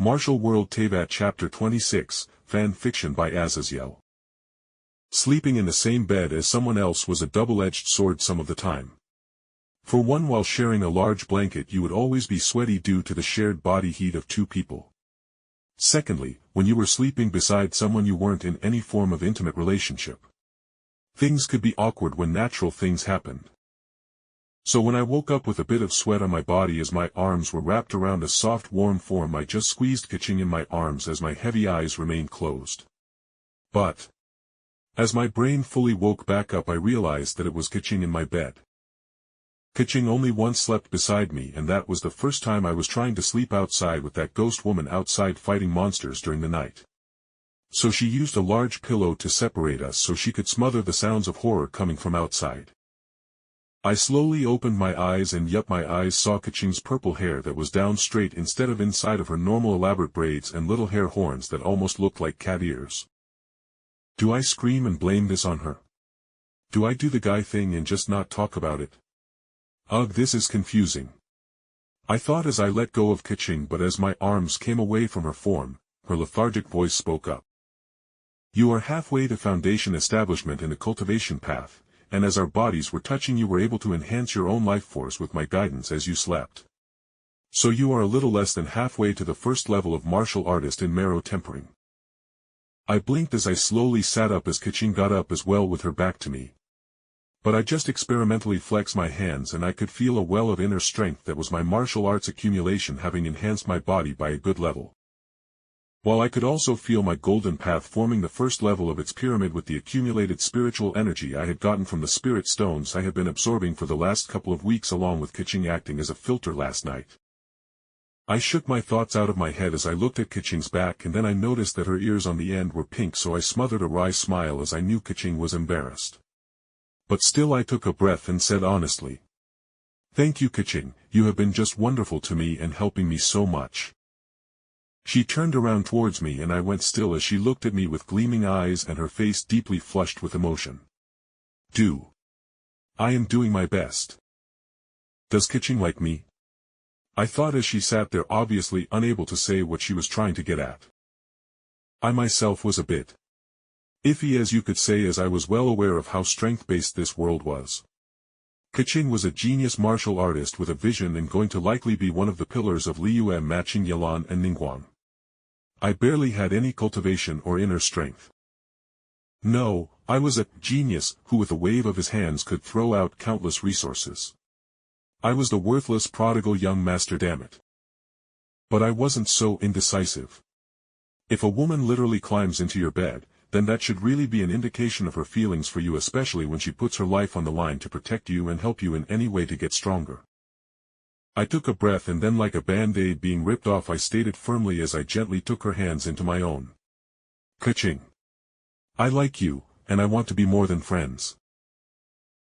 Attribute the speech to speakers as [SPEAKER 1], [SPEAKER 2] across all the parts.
[SPEAKER 1] Martial World Teyvat Chapter 26, Fan Fiction by Azazyel. Sleeping in the same bed as someone else was a double-edged sword some of the time. For one, while sharing a large blanket you would always be sweaty due to the shared body heat of two people. Secondly, when you were sleeping beside someone you weren't in any form of intimate relationship. Things could be awkward when natural things happened. So when I woke up with a bit of sweat on my body as my arms were wrapped around a soft warm form, I just squeezed Keqing in my arms as my heavy eyes remained closed. But as my brain fully woke back up I realized that it was Keqing in my bed. Keqing only once slept beside me, and that was the first time I was trying to sleep outside with that ghost woman outside fighting monsters during the night. So she used a large pillow to separate us so she could smother the sounds of horror coming from outside. I slowly opened my eyes and yup, my eyes saw Keqing's purple hair that was down straight instead of inside of her normal elaborate braids and little hair horns that almost looked like cat ears. Do I scream and blame this on her? Do I do the guy thing and just not talk about it? Ugh, this is confusing. I thought as I let go of Keqing, but as my arms came away from her form, her lethargic voice spoke up. You are halfway to foundation establishment in the cultivation path, and as our bodies were touching you were able to enhance your own life force with my guidance as you slept. So you are a little less than halfway to the first level of martial artist in marrow tempering. I blinked as I slowly sat up as Keqing got up as well with her back to me. But I just experimentally flexed my hands and I could feel a well of inner strength that was my martial arts accumulation having enhanced my body by a good level. While I could also feel my golden path forming the first level of its pyramid with the accumulated spiritual energy I had gotten from the spirit stones I had been absorbing for the last couple of weeks, along with Keqing acting as a filter last night. I shook my thoughts out of my head as I looked at Keqing's back, and then I noticed that her ears on the end were pink, so I smothered a wry smile as I knew Keqing was embarrassed. But still I took a breath and said honestly, "Thank you, Keqing, you have been just wonderful to me and helping me so much." She turned around towards me and I went still as she looked at me with gleaming eyes and her face deeply flushed with emotion. I am doing my best. Does Keqing like me? I thought as she sat there, obviously unable to say what she was trying to get at. I myself was a bit iffy, as you could say, as I was well aware of how strength-based this world was. Keqing was a genius martial artist with a vision and going to likely be one of the pillars of Liu, matching Yalan and Ningguang. I barely had any cultivation or inner strength. No, I was a genius who with a wave of his hands could throw out countless resources. I was the worthless prodigal young master, damn it. But I wasn't so indecisive. If a woman literally climbs into your bed, then that should really be an indication of her feelings for you, especially when she puts her life on the line to protect you and help you in any way to get stronger. I took a breath and then, like a band-aid being ripped off, I stated firmly as I gently took her hands into my own. Keqing, I like you, and I want to be more than friends.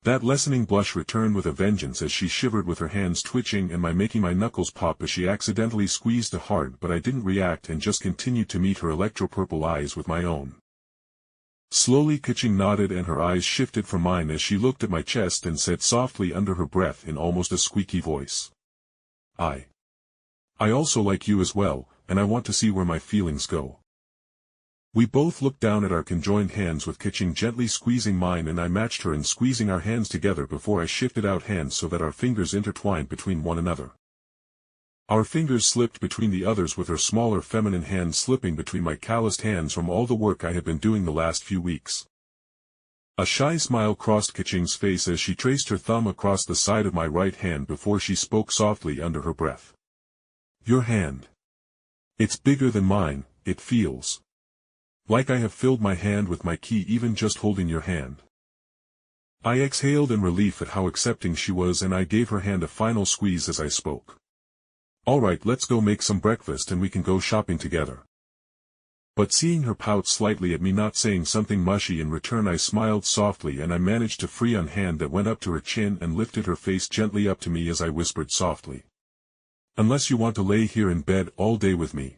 [SPEAKER 1] That lessening blush returned with a vengeance as she shivered with her hands twitching and making my knuckles pop as she accidentally squeezed it hard, but I didn't react and just continued to meet her electro-purple eyes with my own. Slowly Keqing nodded and her eyes shifted from mine as she looked at my chest and said softly under her breath in almost a squeaky voice, I also like you as well, and I want to see where my feelings go. We both looked down at our conjoined hands with Keqing gently squeezing mine, and I matched her in squeezing our hands together before I shifted out hands so that our fingers intertwined between one another. Our fingers slipped between the others, with her smaller feminine hand slipping between my calloused hands from all the work I had been doing the last few weeks. A shy smile crossed Keqing's face as she traced her thumb across the side of my right hand before she spoke softly under her breath. Your hand. It's bigger than mine, it feels like I have filled my hand with my ki even just holding your hand. I exhaled in relief at how accepting she was, and I gave her hand a final squeeze as I spoke. Alright, let's go make some breakfast and we can go shopping together. But seeing her pout slightly at me not saying something mushy in return, I smiled softly and I managed to free a hand that went up to her chin and lifted her face gently up to me as I whispered softly. Unless you want to lay here in bed all day with me.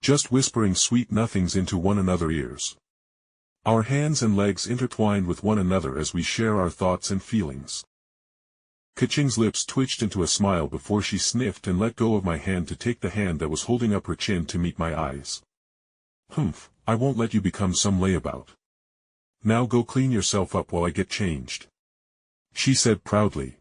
[SPEAKER 1] Just whispering sweet nothings into one another's ears. Our hands and legs intertwined with one another as we share our thoughts and feelings. Keqing's lips twitched into a smile before she sniffed and let go of my hand to take the hand that was holding up her chin to meet my eyes. Humph, I won't let you become some layabout. Now go clean yourself up while I get changed. She said proudly.